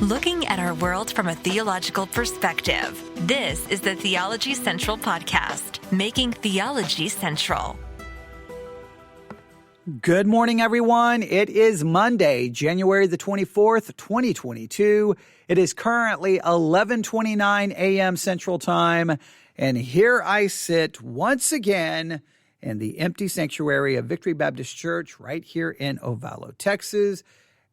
Looking at our world from a theological perspective. This is the Theology Central Podcast, making theology central. Good morning, everyone. It is Monday, January the 24th, 2022. It is currently 11:29 a.m. Central Time, and here I sit once again in the empty sanctuary of Victory Baptist Church right here in Ovalo, Texas.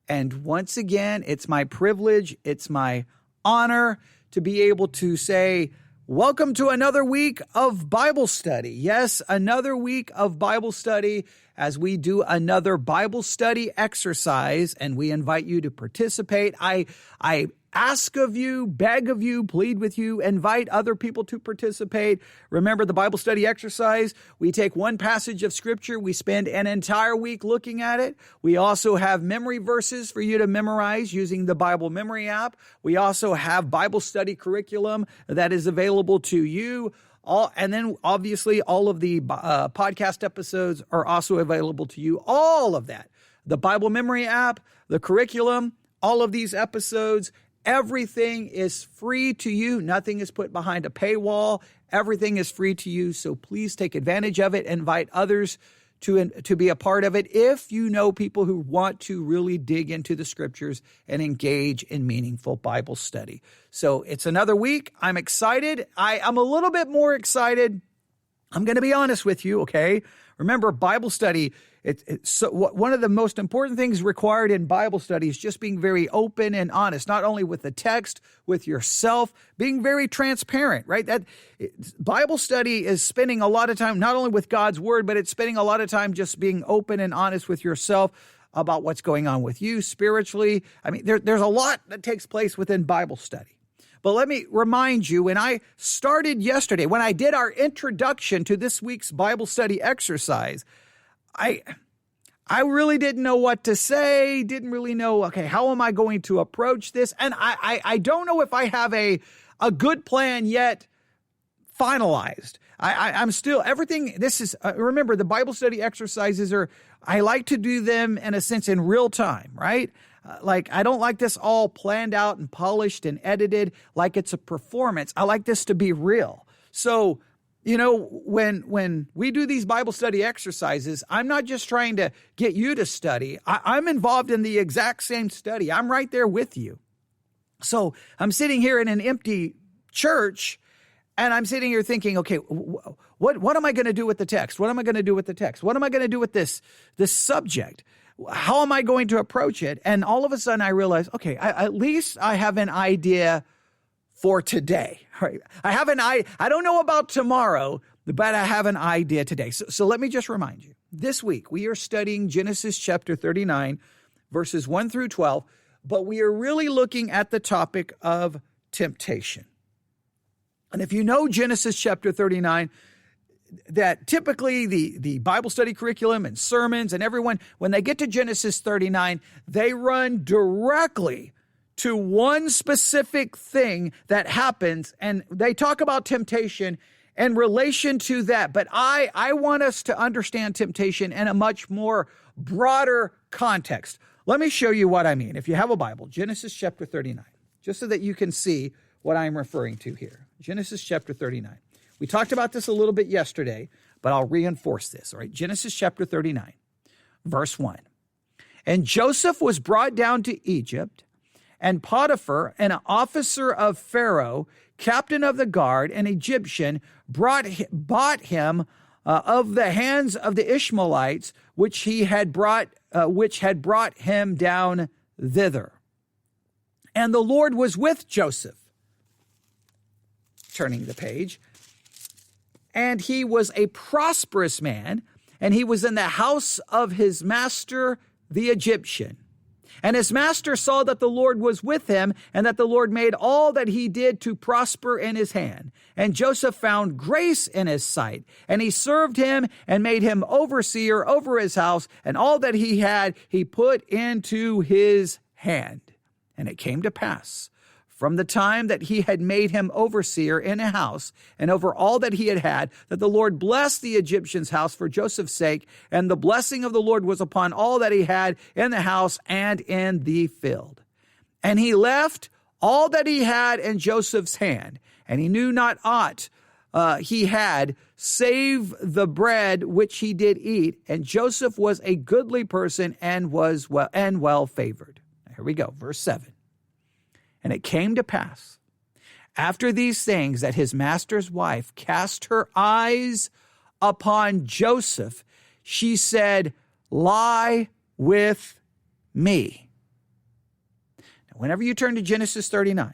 And once again, it's my privilege, it's my honor to be able to say, welcome to another week of Bible study. Yes, another week of Bible study as we do another Bible study exercise, and we invite you to participate. I ask of you, beg of you, plead with you, invite other people to participate. Remember the Bible study exercise? We take one passage of Scripture. We spend an entire week looking at it. We also have memory verses for you to memorize using the Bible Memory app. We also have Bible study curriculum that is available to you. And then obviously all of the podcast episodes are also available to you. All of that, the Bible Memory app, the curriculum, all of these episodes, everything is free to you. Nothing is put behind a paywall. Everything is free to you. So please take advantage of it. Invite others to be a part of it if you know people who want to really dig into the Scriptures and engage in meaningful Bible study. So it's another week. I'm excited. I'm a little bit more excited. I'm going to be honest with you, okay? Remember, Bible study, one of the most important things required in Bible study is just being very open and honest, not only with the text, with yourself, being very transparent, right? Bible study is spending a lot of time, not only with God's Word, but it's spending a lot of time just being open and honest with yourself about what's going on with you spiritually. I mean, there's a lot that takes place within Bible study. But let me remind you, when I started yesterday, when I did our introduction to this week's Bible study exercise, I really didn't know what to say, didn't really know, okay, how am I going to approach this? And I don't know if I have a good plan yet finalized. I'm still, everything, this is, remember, the Bible study exercises I like to do them in a sense in real time, right? I don't like this all planned out and polished and edited like it's a performance. I like this to be real. So, you know, when we do these Bible study exercises, I'm not just trying to get you to study. I'm involved in the exact same study. I'm right there with you. So I'm sitting here in an empty church, and I'm sitting here thinking, okay, what am I going to do with the text? What am I going to do with the text? What am I going to do with this subject? How am I going to approach it? And all of a sudden I realize, okay, at least I have an idea for today. Right? I don't know about tomorrow, but I have an idea today. So let me just remind you, this week we are studying Genesis chapter 39, verses 1 through 12, but we are really looking at the topic of temptation. And if you know Genesis chapter 39, that typically the Bible study curriculum and sermons and everyone, when they get to Genesis 39, they run directly to one specific thing that happens, and they talk about temptation in relation to that. But I want us to understand temptation in a much more broader context. Let me show you what I mean. If you have a Bible, Genesis chapter 39, just so that you can see what I'm referring to here. Genesis chapter 39. We talked about this a little bit yesterday, but I'll reinforce this. All right, Genesis chapter 39, verse 1. And Joseph was brought down to Egypt, and Potiphar, an officer of Pharaoh, captain of the guard, an Egyptian, bought him of the hands of the Ishmaelites, which had brought him down thither. And the Lord was with Joseph. Turning the page. And he was a prosperous man, and he was in the house of his master, the Egyptian. And his master saw that the Lord was with him, and that the Lord made all that he did to prosper in his hand. And Joseph found grace in his sight, and he served him and made him overseer over his house, and all that he had he put into his hand. And it came to pass, from the time that he had made him overseer in a house and over all that he had, that the Lord blessed the Egyptian's house for Joseph's sake, and the blessing of the Lord was upon all that he had in the house and in the field. And he left all that he had in Joseph's hand, and he knew not aught he had, save the bread which he did eat. And Joseph was a goodly person and was well favored. Here we go, verse 7. And it came to pass, after these things, that his master's wife cast her eyes upon Joseph. She said, lie with me. Now, whenever you turn to Genesis 39,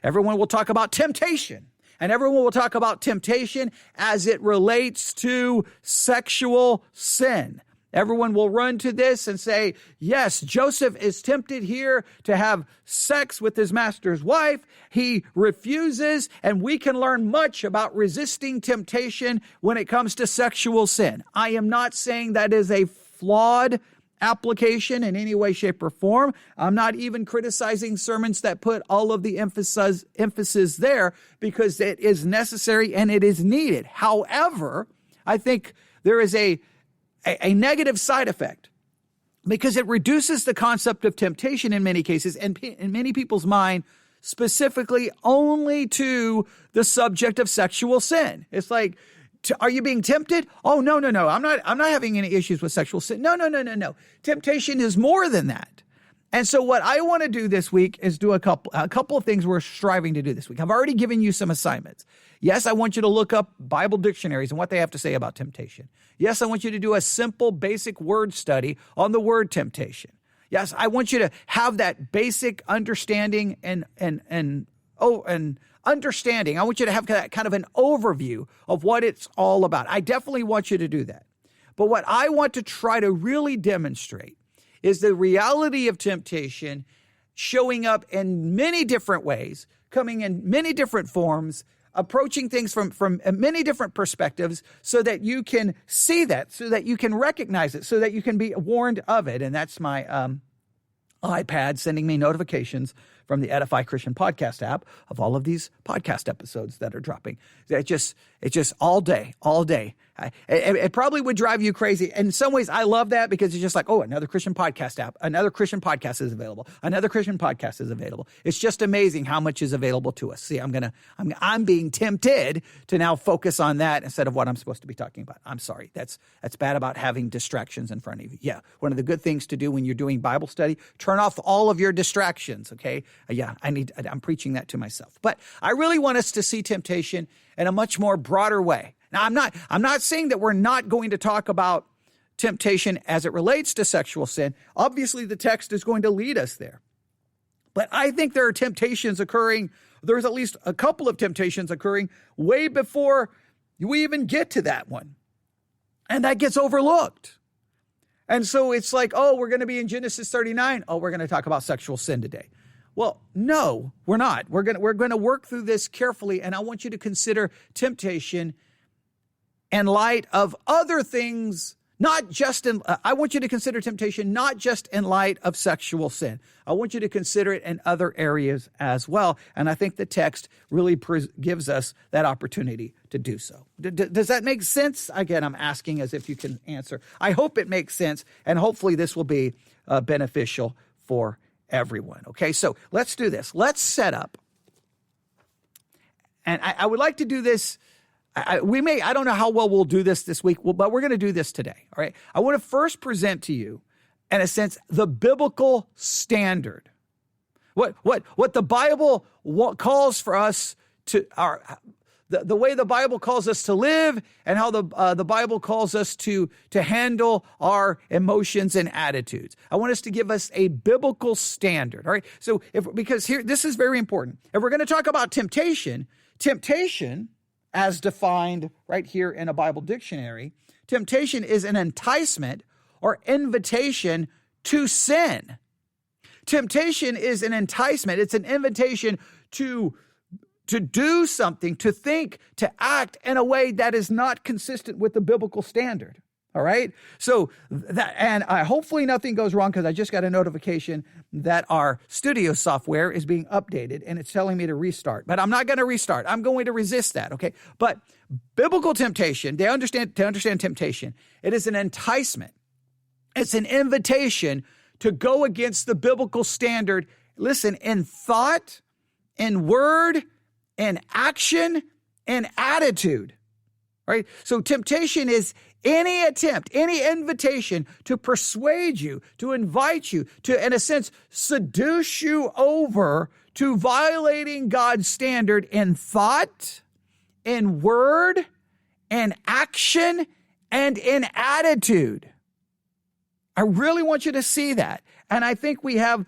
everyone will talk about temptation. And everyone will talk about temptation as it relates to sexual sin. Everyone will run to this and say, yes, Joseph is tempted here to have sex with his master's wife. He refuses, and we can learn much about resisting temptation when it comes to sexual sin. I am not saying that is a flawed application in any way, shape, or form. I'm not even criticizing sermons that put all of the emphasis there, because it is necessary and it is needed. However, I think there is a negative side effect, because it reduces the concept of temptation in many cases, and in many people's mind, specifically only to the subject of sexual sin. It's like, are you being tempted? Oh, no. I'm not having any issues with sexual sin. No. Temptation is more than that. And so what I want to do this week is do a couple of things we're striving to do this week. I've already given you some assignments. Yes, I want you to look up Bible dictionaries and what they have to say about temptation. Yes, I want you to do a simple, basic word study on the word temptation. Yes, I want you to have that basic understanding and understanding. I want you to have that kind of an overview of what it's all about. I definitely want you to do that. But what I want to try to really demonstrate is the reality of temptation showing up in many different ways, coming in many different forms, approaching things from many different perspectives, so that you can see that, so that you can recognize it, so that you can be warned of it. And that's my iPad sending me notifications from the Edify Christian Podcast app of all of these podcast episodes that are dropping. It's just all day. It probably would drive you crazy. In some ways, I love that, because it's just like, oh, another Christian podcast app, another Christian podcast is available, another Christian podcast is available. It's just amazing how much is available to us. See, I'm being tempted to now focus on that instead of what I'm supposed to be talking about. I'm sorry. That's bad about having distractions in front of you. Yeah, one of the good things to do when you're doing Bible study, turn off all of your distractions. Okay. I'm preaching that to myself. But I really want us to see temptation in a much more broader way. Now, I'm not saying that we're not going to talk about temptation as it relates to sexual sin. Obviously, the text is going to lead us there. But I think there are temptations occurring. There's at least a couple of temptations occurring way before we even get to that one. And that gets overlooked. And so it's like, oh, we're going to be in Genesis 39. Oh, we're going to talk about sexual sin today. Well, no, we're not. We're going to work through this carefully, and I want you to consider temptation in light of other things, I want you to consider temptation not just in light of sexual sin. I want you to consider it in other areas as well, and I think the text really gives us that opportunity to do so. Does that make sense? Again, I'm asking as if you can answer. I hope it makes sense, and hopefully this will be beneficial for everyone. Okay, so let's do this. Let's set up. And I would like to do this. I don't know how well we'll do this week, but we're going to do this today. All right. I want to first present to you, in a sense, the biblical standard. What the Bible calls for us to, the way the Bible calls us to live, and how the Bible calls us to handle our emotions and attitudes. I want us to give us a biblical standard. All right. So because here, this is very important. If we're going to talk about temptation, as defined right here in a Bible dictionary, temptation is an enticement or invitation to sin. Temptation is an enticement. It's an invitation to do something, to think, to act in a way that is not consistent with the biblical standard. All right. So hopefully nothing goes wrong, because I just got a notification that our studio software is being updated and it's telling me to restart, but I'm not going to restart. I'm going to resist that. Okay. But biblical temptation, to understand temptation, it is an enticement. It's an invitation to go against the biblical standard, listen, in thought, in word, in action, in attitude, right? So temptation is any attempt, any invitation to persuade you, to invite you, to, in a sense, seduce you over to violating God's standard in thought, in word, in action, and in attitude. I really want you to see that. And I think we have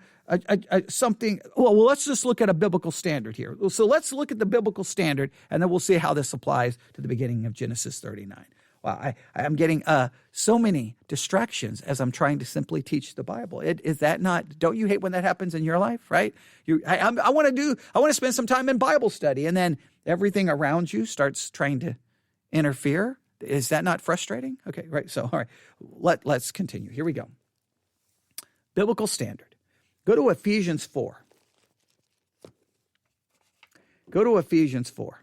something. Well, let's just look at a biblical standard here. So let's look at the biblical standard, and then we'll see how this applies to the beginning of Genesis 39. Wow, I'm getting so many distractions as I'm trying to simply teach the Bible. Is that not? Don't you hate when that happens in your life? Right? I want to spend some time in Bible study, and then everything around you starts trying to interfere. Is that not frustrating? Okay, right. So, all right, let's continue. Here we go. Biblical standard. Go to Ephesians 4. Go to Ephesians 4.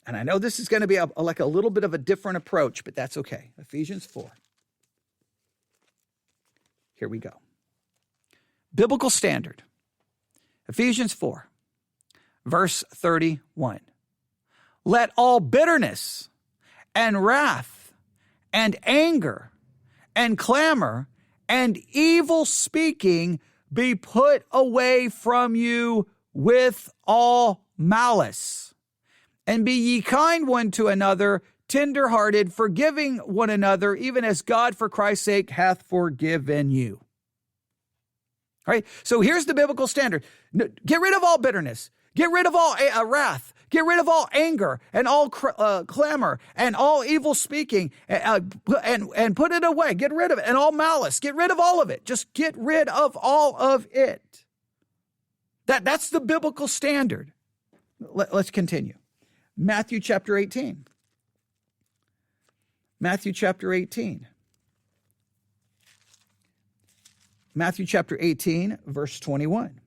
And I know this is going to be like a little bit of a different approach, but that's okay. Ephesians 4. Here we go. Biblical standard. Ephesians 4, verse 31. Let all bitterness and wrath and anger and clamor and evil speaking be put away from you with all malice. And be ye kind one to another, tender-hearted, forgiving one another, even as God for Christ's sake hath forgiven you. All right, so here's the biblical standard. Get rid of all bitterness. Get rid of all wrath. Get rid of all anger and all clamor and all evil speaking and put it away. Get rid of it. And all malice. Get rid of all of it. Just get rid of all of it. That's the biblical standard. Let's continue. Matthew chapter 18. Matthew chapter 18. Matthew chapter 18, verse 21.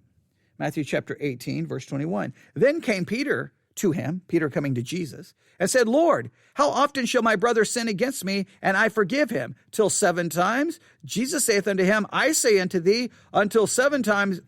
Matthew chapter 18, verse 21. Then came Peter to him, Peter coming to Jesus, and said, Lord, how often shall my brother sin against me, and I forgive him? Till 7 times? Jesus saith unto him, I say unto thee, until 7 times,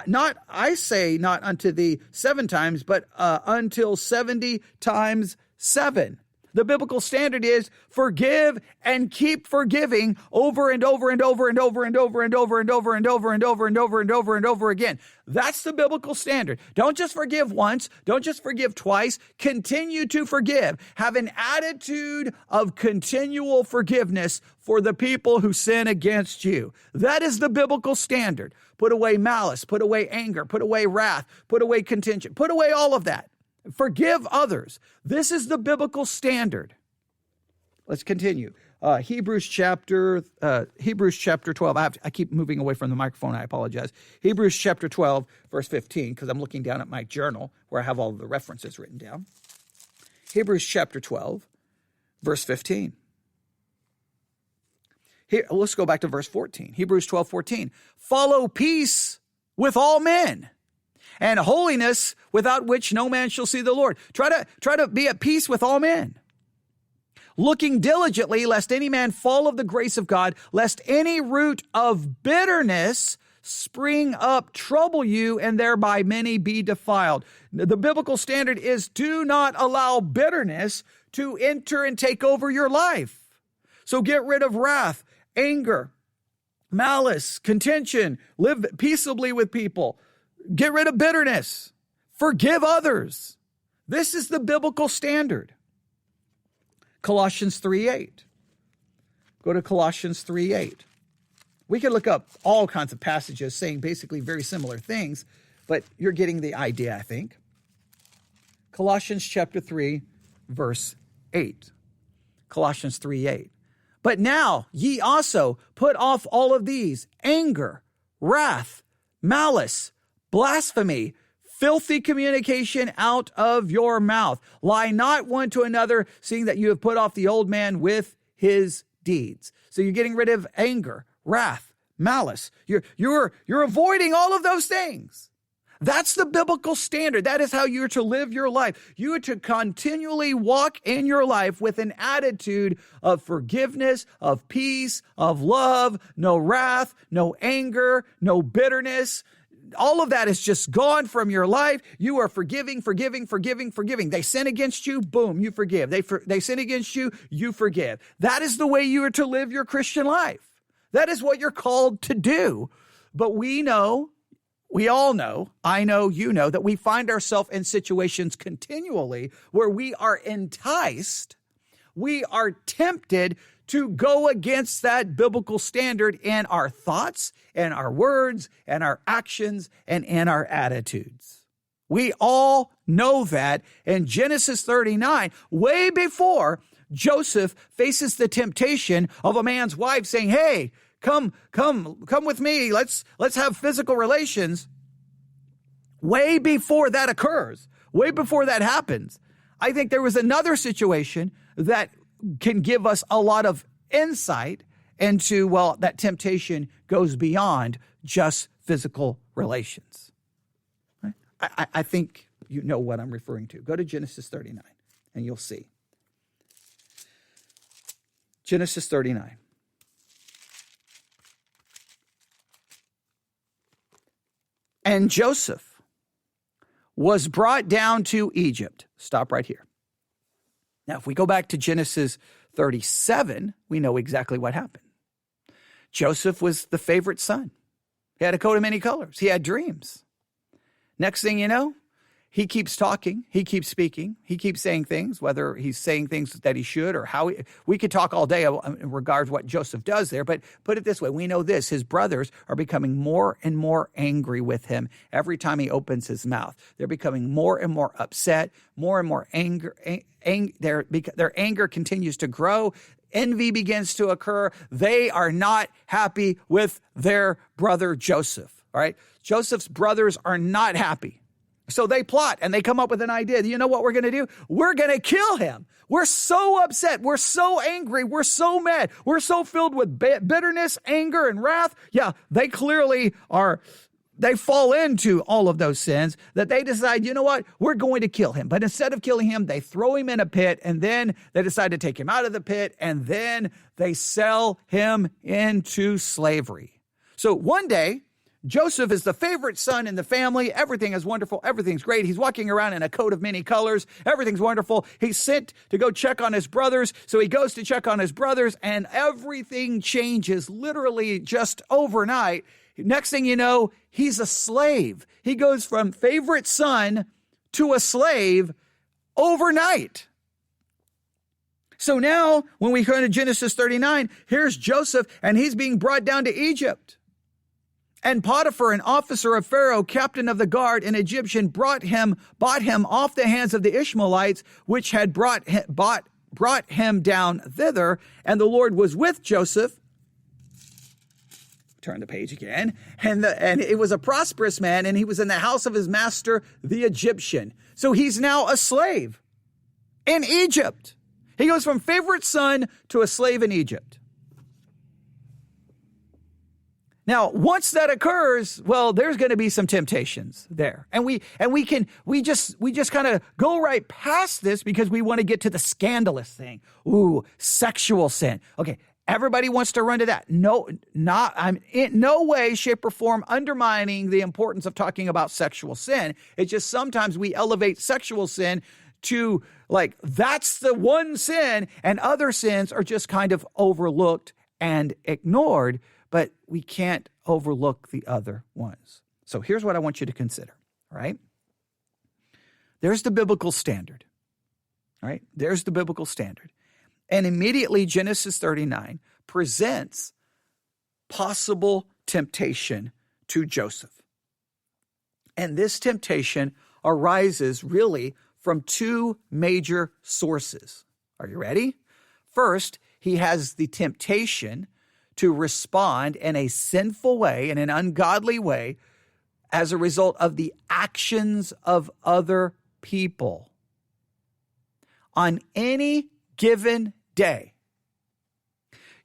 not unto thee 7 times, but until 70 times 7. The biblical standard is forgive and keep forgiving over and over and over and over and over and over and over and over and over and over and over and over again. That's the biblical standard. Don't just forgive once. Don't just forgive twice. Continue to forgive. Have an attitude of continual forgiveness for the people who sin against you. That is the biblical standard. Put away malice, put away anger, put away wrath, put away contention, put away all of that. Forgive others. This is the biblical standard. Let's continue. Hebrews chapter 12. I keep moving away from the microphone. I apologize. Hebrews chapter 12, verse 15, because I'm looking down at my journal where I have all of the references written down. Hebrews chapter 12, verse 15. Here, let's go back to verse 14. Hebrews 12, 14. Follow peace with all men, and holiness, without which no man shall see the Lord. Try to be at peace with all men. Looking diligently, lest any man fall of the grace of God, lest any root of bitterness spring up, trouble you, and thereby many be defiled. The biblical standard is do not allow bitterness to enter and take over your life. So get rid of wrath, anger, malice, contention, live peaceably with people. Get rid of bitterness. Forgive others. This is the biblical standard. Colossians 3:8. Go to Colossians 3:8. We could look up all kinds of passages saying basically very similar things, but you're getting the idea, I think. Colossians chapter 3, verse 8. Colossians 3:8. But now ye also put off all of these: anger, wrath, malice, blasphemy, filthy communication out of your mouth. Lie not one to another, seeing that you have put off the old man with his deeds. So you're getting rid of anger, wrath, malice. You're avoiding all of those things. That's the biblical standard. That is how you're to live your life. You are to continually walk in your life with an attitude of forgiveness, of peace, of love, no wrath, no anger, no bitterness. All of that is just gone from your life. You are forgiving. They sin against you, boom, you forgive. They sin against you, you forgive. That is the way you are to live your Christian life. That is what you're called to do. But we all know, I know, you know, that we find ourselves in situations continually where we are enticed, we are tempted to go against that biblical standard in our thoughts, and our words, and our actions, and in our attitudes. We all know that in Genesis 39, way before Joseph faces the temptation of a man's wife saying, hey, come with me. Let's have physical relations. Way before that occurs, way before that happens, I think there was another situation that can give us a lot of insight into, well, that temptation goes beyond just physical relations. Right? I think you know what I'm referring to. Go to Genesis 39 and you'll see. Genesis 39. And Joseph was brought down to Egypt. Stop right here. Now, if we go back to Genesis 37, we know exactly what happened. Joseph was the favorite son. He had a coat of many colors. He had dreams. Next thing you know, he keeps talking. He keeps speaking. He keeps saying things, whether he's saying things that he should or how we could talk all day in regards to what Joseph does there. But put it this way. We know this. His brothers are becoming more and more angry with him every time he opens his mouth. They're becoming more and more upset, more and more anger. Their anger continues to grow. Envy begins to occur. They are not happy with their brother Joseph. All right. Joseph's brothers are not happy. So they plot and they come up with an idea. You know what we're going to do? We're going to kill him. We're so upset. We're so angry. We're so mad. We're so filled with bitterness, anger, and wrath. Yeah, they clearly are. They fall into all of those sins that they decide, you know what? We're going to kill him. But instead of killing him, they throw him in a pit, and then they decide to take him out of the pit, and then they sell him into slavery. So one day, Joseph is the favorite son in the family. Everything is wonderful. Everything's great. He's walking around in a coat of many colors. Everything's wonderful. He's sent to go check on his brothers. So he goes to check on his brothers, and everything changes literally just overnight. Next thing you know, he's a slave. He goes from favorite son to a slave overnight. So now, when we go to Genesis 39, here's Joseph, and he's being brought down to Egypt. And Potiphar, an officer of Pharaoh, captain of the guard, an Egyptian, bought him off the hands of the Ishmaelites, which had brought him down thither. And the Lord was with Joseph. Turn the page again. And it was a prosperous man, and he was in the house of his master, the Egyptian. So he's now a slave in Egypt. He goes from favorite son to a slave in Egypt. Now, once that occurs, well, there's going to be some temptations there. And we just kind of go right past this because we want to get to the scandalous thing. Ooh, sexual sin. Okay, everybody wants to run to that. No, I'm in no way, shape, or form undermining the importance of talking about sexual sin. It's just sometimes we elevate sexual sin to like, that's the one sin, and other sins are just kind of overlooked and ignored. But we can't overlook the other ones. So here's what I want you to consider, all right? There's the biblical standard, all right? There's the biblical standard. And immediately Genesis 39 presents possible temptation to Joseph. And this temptation arises really from two major sources. Are you ready? First, he has the temptation to respond in a sinful way, in an ungodly way, as a result of the actions of other people. On any given day,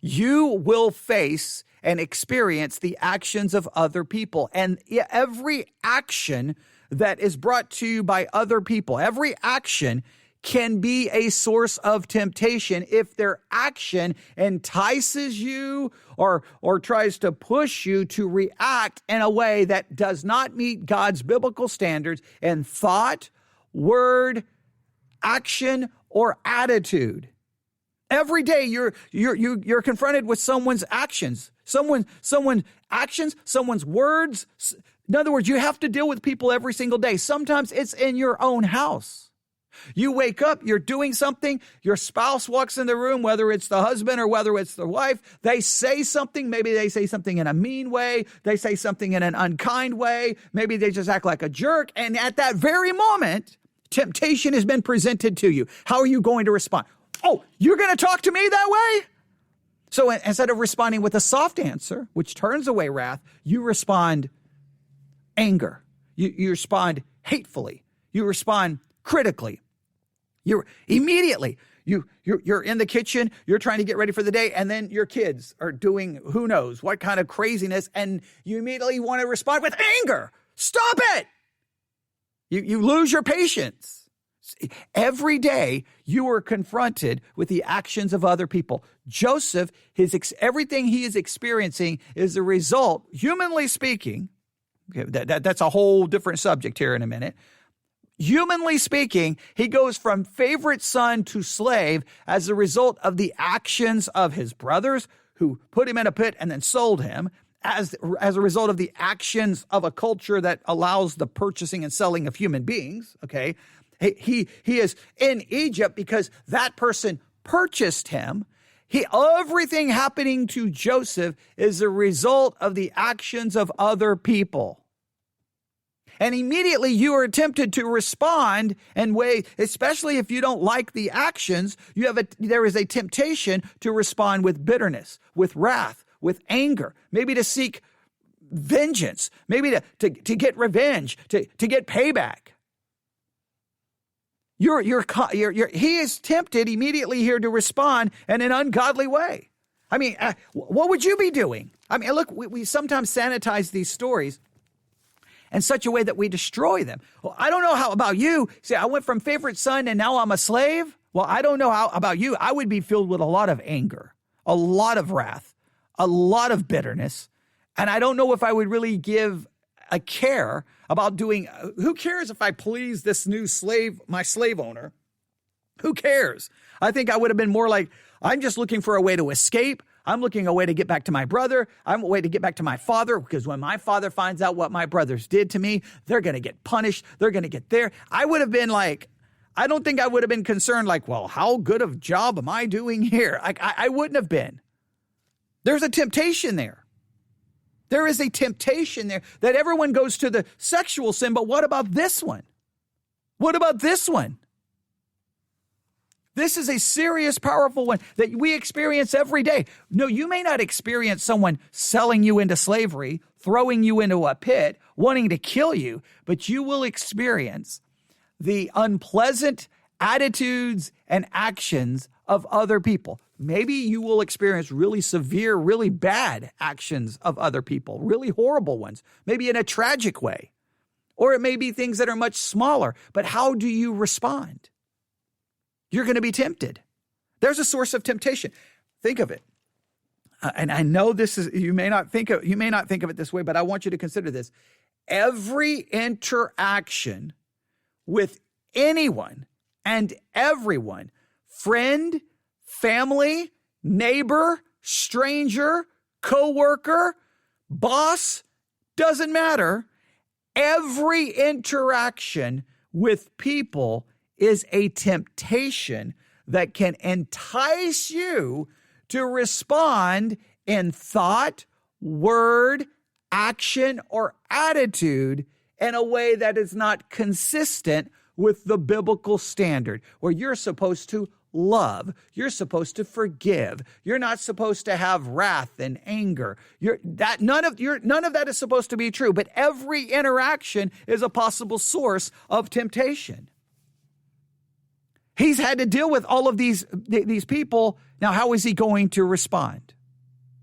you will face and experience the actions of other people. And every action that is brought to you by other people, every action can be a source of temptation if their action entices you or tries to push you to react in a way that does not meet God's biblical standards in thought, word, action, or attitude. Every day you're confronted with someone's actions, someone's actions, someone's words. In other words, you have to deal with people every single day. Sometimes it's in your own house. You wake up, you're doing something, your spouse walks in the room, whether it's the husband or whether it's the wife, they say something, maybe they say something in a mean way, they say something in an unkind way, maybe they just act like a jerk, and at that very moment, temptation has been presented to you. How are you going to respond? Oh, you're going to talk to me that way? So instead of responding with a soft answer, which turns away wrath, you respond anger. You respond hatefully. You respond critically. You're immediately, you're in the kitchen, you're trying to get ready for the day, and then your kids are doing who knows what kind of craziness, and you immediately want to respond with anger. Stop it! You lose your patience. Every day you are confronted with the actions of other people. Joseph, everything he is experiencing is a result, humanly speaking, okay, that's a whole different subject here in a minute. Humanly speaking, he goes from favorite son to slave as a result of the actions of his brothers who put him in a pit and then sold him, as a result of the actions of a culture that allows the purchasing and selling of human beings, okay? He is in Egypt because that person purchased him. Everything happening to Joseph is a result of the actions of other people. And immediately you are tempted to respond in way, especially if you don't like the actions, there is a temptation to respond with bitterness, with wrath, with anger, maybe to seek vengeance, maybe to get revenge, to get payback. He is tempted immediately here to respond in an ungodly way. I mean, what would you be doing? I mean, look, we sometimes sanitize these stories in such a way that we destroy them. Well, I don't know how about you. Say, I went from favorite son and now I'm a slave. Well, I don't know how about you. I would be filled with a lot of anger, a lot of wrath, a lot of bitterness. And I don't know if I would really give a care about doing, who cares if I please this new slave, my slave owner? Who cares? I think I would have been more like, I'm just looking for a way to escape. I'm looking a way to get back to my brother. I'm a way to get back to my father, because when my father finds out what my brothers did to me, they're going to get punished. They're going to get there. I would have been like, I don't think I would have been concerned like, well, how good of a job am I doing here? I wouldn't have been. There's a temptation there. There is a temptation there that everyone goes to the sexual sin, but what about this one? What about this one? This is a serious, powerful one that we experience every day. No, you may not experience someone selling you into slavery, throwing you into a pit, wanting to kill you, but you will experience the unpleasant attitudes and actions of other people. Maybe you will experience really severe, really bad actions of other people, really horrible ones, maybe in a tragic way. Or it may be things that are much smaller, but how do you respond? You're going to be tempted. There's a source of temptation. Think of it. And I know this is, you may not think of it this way, but I want you to consider this. Every interaction with anyone and everyone, friend, family, neighbor, stranger, coworker, boss, doesn't matter. Every interaction with people is a temptation that can entice you to respond in thought, word, action, or attitude in a way that is not consistent with the biblical standard, where you're supposed to love, you're supposed to forgive, you're not supposed to have wrath and anger. None of that is supposed to be true, but every interaction is a possible source of temptation. He's had to deal with all of these people. Now, how is he going to respond?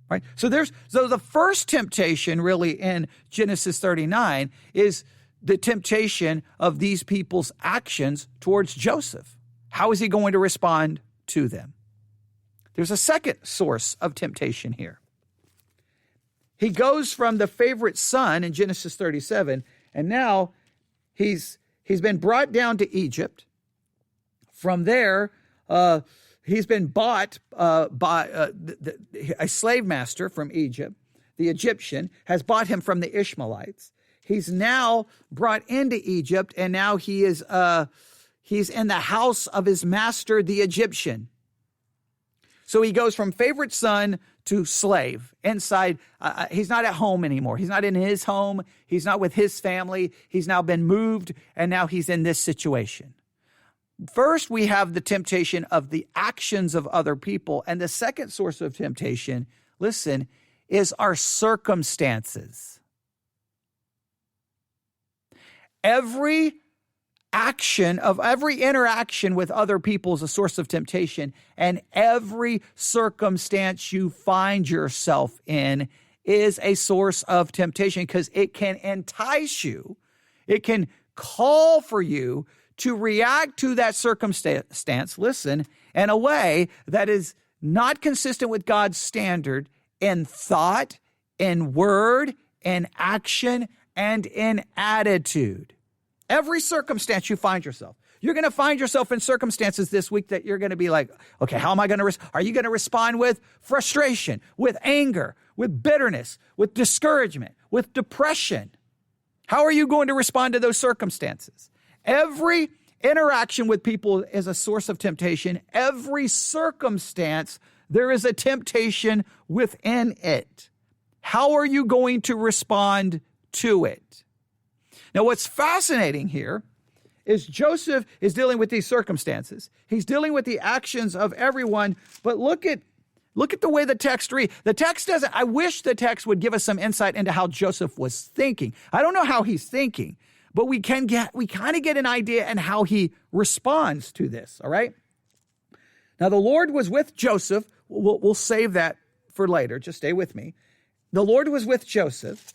right? So the first temptation really in Genesis 39 is the temptation of these people's actions towards Joseph. How is he going to respond to them? There's a second source of temptation here. He goes from the favorite son in Genesis 37, and now he's been brought down to Egypt. From there, he's been bought by a slave master from Egypt. The Egyptian has bought him from the Ishmaelites. He's now brought into Egypt, and now he's in the house of his master, the Egyptian. So he goes from favorite son to slave inside. He's not at home anymore. He's not in his home. He's not with his family. He's now been moved, and now he's in this situation. First, we have the temptation of the actions of other people. And the second source of temptation, listen, is our circumstances. Every interaction with other people is a source of temptation, and every circumstance you find yourself in is a source of temptation because it can entice you. It can call for you to react to that circumstance, listen, in a way that is not consistent with God's standard in thought, in word, in action, and in attitude. Every circumstance you find yourself. You're going to find yourself in circumstances this week that you're going to be like, okay, how am I going to are you going to respond with frustration, with anger, with bitterness, with discouragement, with depression? How are you going to respond to those circumstances? Every interaction with people is a source of temptation. Every circumstance, there is a temptation within it. How are you going to respond to it? Now, what's fascinating here is Joseph is dealing with these circumstances. He's dealing with the actions of everyone, but look at the way the text reads. The text doesn't, I wish the text would give us some insight into how Joseph was thinking. I don't know how he's thinking, but we kind of get an idea in how he responds to this, all right? Now, the Lord was with Joseph. We'll save that for later. Just stay with me. The Lord was with Joseph,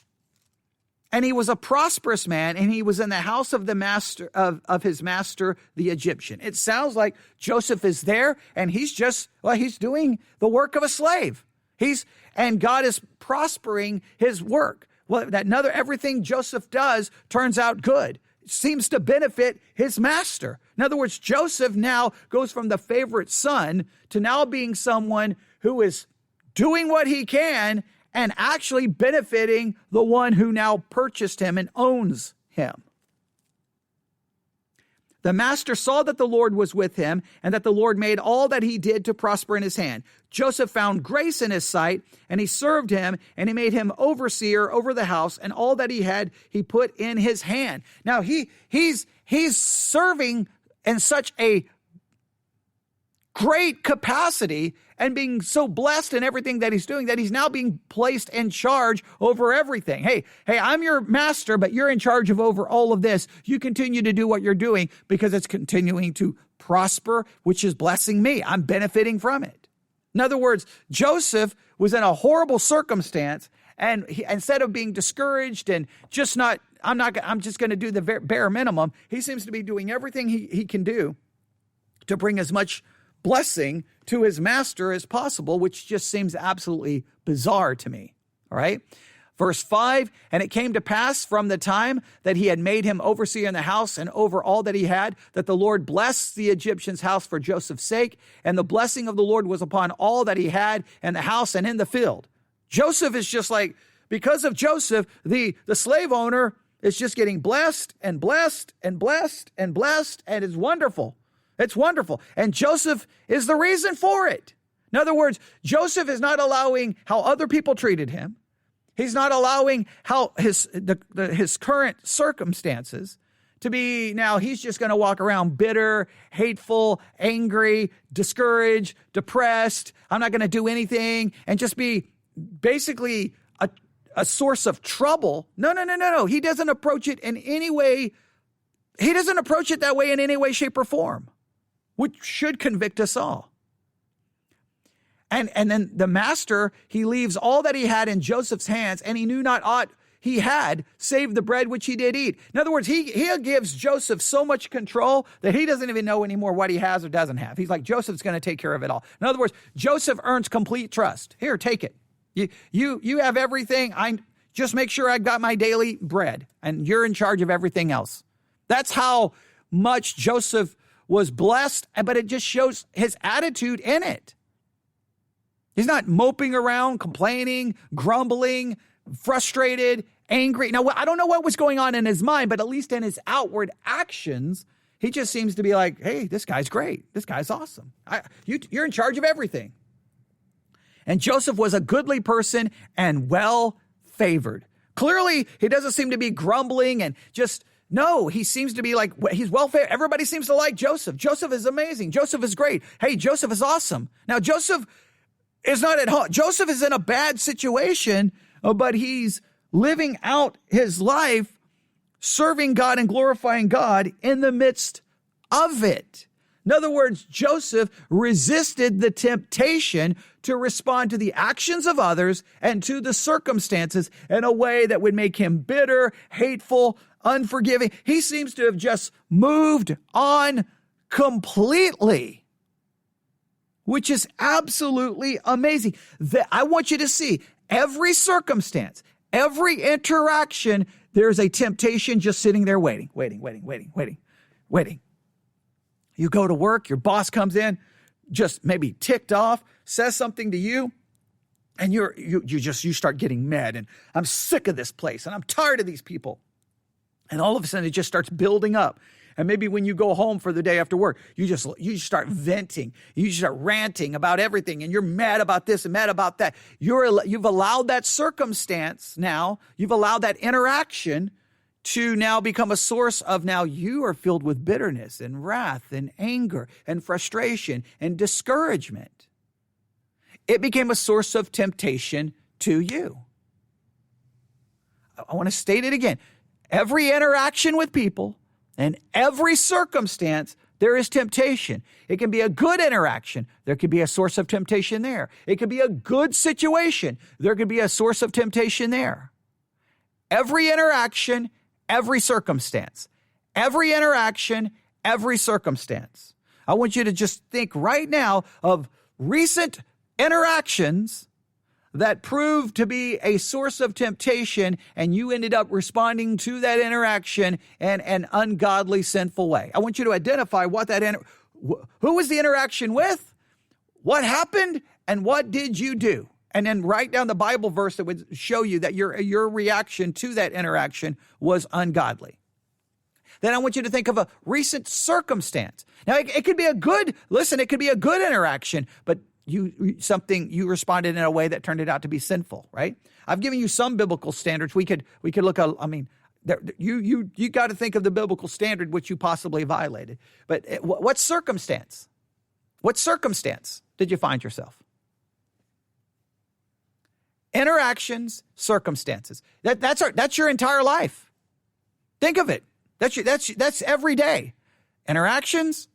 and he was a prosperous man, and he was in the house of the master of his master, the Egyptian. It sounds like Joseph is there, and he's doing the work of a slave. And God is prospering his work. Well, everything Joseph does turns out good. It seems to benefit his master. In other words, Joseph now goes from the favorite son to now being someone who is doing what he can and actually benefiting the one who now purchased him and owns him. The master saw that the Lord was with him and that the Lord made all that he did to prosper in his hand. Joseph found grace in his sight, and he served him, and he made him overseer over the house, and all that he had he put in his hand. Now he's serving in such a great capacity and being so blessed in everything that he's doing that he's now being placed in charge over everything. Hey, I'm your master, but you're in charge of over all of this. You continue to do what you're doing because it's continuing to prosper, which is blessing me. I'm benefiting from it. In other words, Joseph was in a horrible circumstance, and instead of being discouraged and I'm just going to do the bare minimum, he seems to be doing everything he can do to bring as much blessing to his master as possible, which just seems absolutely bizarre to me. All right. Verse 5, and it came to pass from the time that he had made him overseer in the house and over all that he had, that the Lord blessed the Egyptian's house for Joseph's sake, and the blessing of the Lord was upon all that he had in the house and in the field. Joseph is just like, because of Joseph, the slave owner is just getting blessed and blessed and blessed and blessed, and it's wonderful. It's wonderful. And Joseph is the reason for it. In other words, Joseph is not allowing how other people treated him. He's not allowing how his current circumstances to be, now he's just going to walk around bitter, hateful, angry, discouraged, depressed. I'm not going to do anything and just be basically a source of trouble. No. He doesn't approach it in any way. He doesn't approach it that way in any way, shape, or form, which should convict us all. And then the master, he leaves all that he had in Joseph's hands, and he knew not aught he had, save the bread which he did eat. In other words, he gives Joseph so much control that he doesn't even know anymore what he has or doesn't have. He's like, Joseph's going to take care of it all. In other words, Joseph earns complete trust. Here, take it. You have everything. I just make sure I got my daily bread, and you're in charge of everything else. That's how much Joseph was blessed, but it just shows his attitude in it. He's not moping around, complaining, grumbling, frustrated, angry. Now, I don't know what was going on in his mind, but at least in his outward actions, he just seems to be like, hey, this guy's great. This guy's awesome. You're in charge of everything. And Joseph was a goodly person and well-favored. Clearly, he doesn't seem to be grumbling and just, no, he seems to be like, he's well-favored. Everybody seems to like Joseph. Joseph is amazing. Joseph is great. Hey, Joseph is awesome. Now, Joseph is not at home. Joseph is in a bad situation, but he's living out his life, serving God and glorifying God in the midst of it. In other words, Joseph resisted the temptation to respond to the actions of others and to the circumstances in a way that would make him bitter, hateful, unforgiving. He seems to have just moved on completely, which is absolutely amazing. I want you to see every circumstance, every interaction, there's a temptation just sitting there waiting. You go to work, your boss comes in, just maybe ticked off, says something to you, and you start getting mad, and I'm sick of this place, and I'm tired of these people. And all of a sudden it just starts building up. And maybe when you go home for the day after work, you start venting, you start ranting about everything, and you're mad about this and mad about that. You've allowed that circumstance now, you've allowed that interaction to now become a source of now you are filled with bitterness and wrath and anger and frustration and discouragement. It became a source of temptation to you. I want to state it again. Every interaction with people and every circumstance, there is temptation. It can be a good interaction. There could be a source of temptation there. It could be a good situation. There could be a source of temptation there. Every interaction, every circumstance. Every interaction, every circumstance. I want you to just think right now of recent interactions that proved to be a source of temptation, and you ended up responding to that interaction in an ungodly, sinful way. I want you to identify who was the interaction with, what happened, and what did you do? And then write down the Bible verse that would show you that your reaction to that interaction was ungodly. Then I want you to think of a recent circumstance. Now, it could be it could be a good interaction, but you responded in a way that turned it out to be sinful, right? I've given you some biblical standards. We could look at, you got to think of the biblical standard which you possibly violated. But what circumstance? What circumstance did you find yourself? Interactions, circumstances. That's your entire life. Think of it. That's every day. Interactions,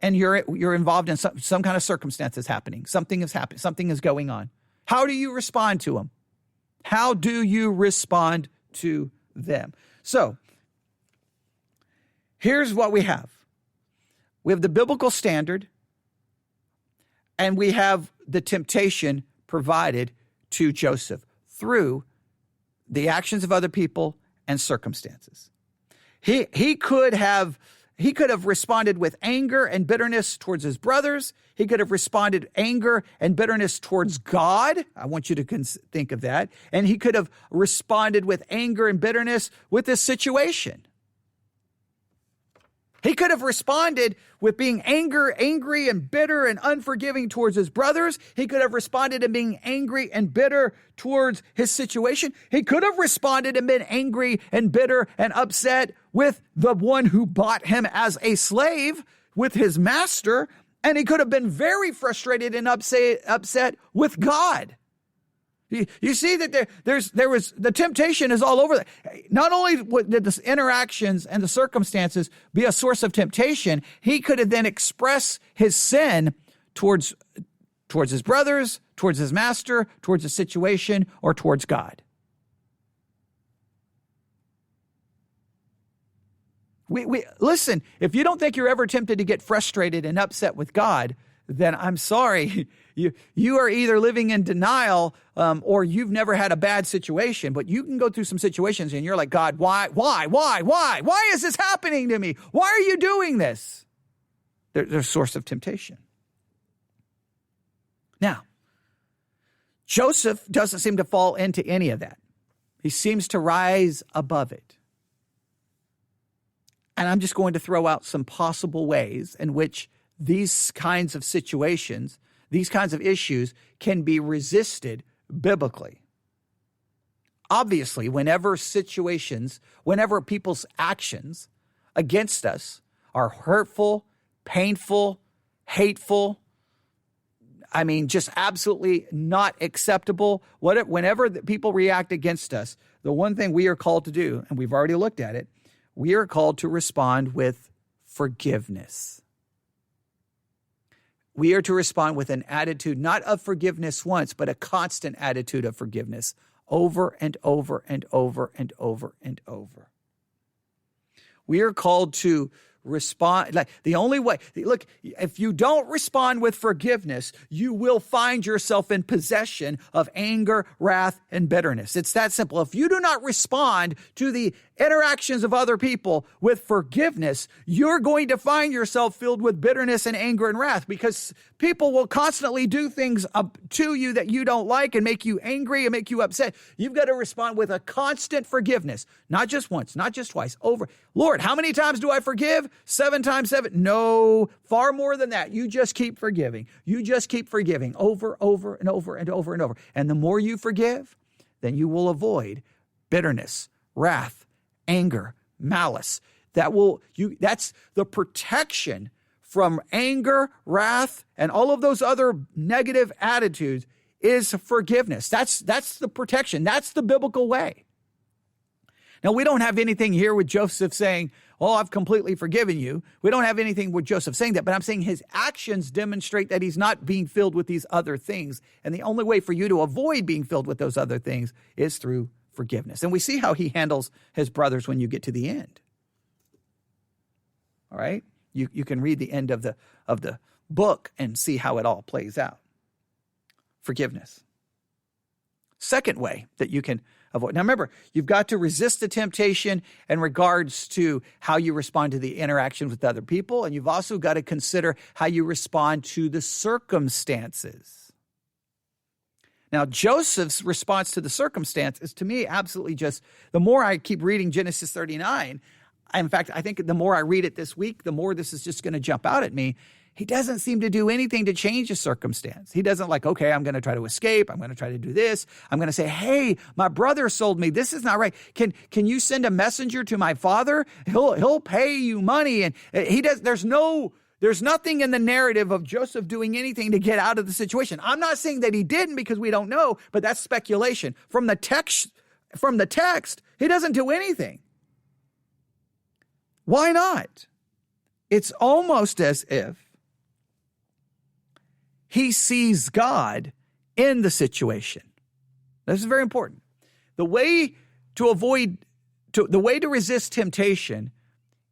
and you're involved in some kind of circumstances happening. Something is happening. Something is going on. How do you respond to them? How do you respond to them? So, here's what we have. We have the biblical standard, and we have the temptation provided to Joseph through the actions of other people and circumstances. He could have responded with anger and bitterness towards his brothers. He could have responded anger and bitterness towards God. I want you to think of that. And he could have responded with anger and bitterness with this situation. He could have responded with being angry and bitter and unforgiving towards his brothers. He could have responded in being angry and bitter towards his situation. He could have responded and been angry and bitter and upset with the one who bought him as a slave, with his master. And he could have been very frustrated and upset with God. You see that there was the temptation is all over. Not only did the interactions and the circumstances be a source of temptation, he could have then expressed his sin towards towards his brothers, towards his master, towards a situation, or towards God. We listen, if you don't think you're ever tempted to get frustrated and upset with God, then I'm sorry. You are either living in denial or you've never had a bad situation. But you can go through some situations and you're like, God, why? Why is this happening to me? Why are you doing this? They're a source of temptation. Now, Joseph doesn't seem to fall into any of that. He seems to rise above it. And I'm just going to throw out some possible ways in which these kinds of situations, these kinds of issues can be resisted biblically. Obviously, whenever people's actions against us are hurtful, painful, hateful, just absolutely not acceptable, whenever people react against us, the one thing we are called to do, and we've already looked at it, we are called to respond with forgiveness. We are to respond with an attitude, not of forgiveness once, but a constant attitude of forgiveness over and over and over and over and over. We are called to respond. Like the only way, look, if you don't respond with forgiveness, you will find yourself in possession of anger, wrath, and bitterness. It's that simple. If you do not respond to the interactions of other people with forgiveness, you're going to find yourself filled with bitterness and anger and wrath, because people will constantly do things to you that you don't like and make you angry and make you upset. You've got to respond with a constant forgiveness, not just once, not just twice, over. Lord, how many times do I forgive? 7 times 7? No, far more than that. You just keep forgiving. You just keep forgiving over and over and over and over. And the more you forgive, then you will avoid bitterness, wrath, anger, malice. That's the protection from anger, wrath, and all of those other negative attitudes is forgiveness. That's the protection. That's the biblical way. Now, we don't have anything here with Joseph saying, oh, I've completely forgiven you. We don't have anything with Joseph saying that, but I'm saying his actions demonstrate that he's not being filled with these other things. And the only way for you to avoid being filled with those other things is through forgiveness. And we see how he handles his brothers when you get to the end. All right? You can read the end of the book and see how it all plays out. Forgiveness. Second way that you can avoid. Now remember, you've got to resist the temptation in regards to how you respond to the interaction with other people, and you've also got to consider how you respond to the circumstances. Now, Joseph's response to the circumstance is, to me, absolutely just, the more I keep reading Genesis 39, in fact, I think the more I read it this week, the more this is just going to jump out at me. He doesn't seem to do anything to change the circumstance. He doesn't okay, I'm going to try to escape. I'm going to try to do this. I'm going to say, hey, my brother sold me. This is not right. Can you send a messenger to my father? He'll pay you money. And he does. There's nothing in the narrative of Joseph doing anything to get out of the situation. I'm not saying that he didn't, because we don't know, but that's speculation. From the text, he doesn't do anything. Why not? It's almost as if he sees God in the situation. This is very important. The way to resist temptation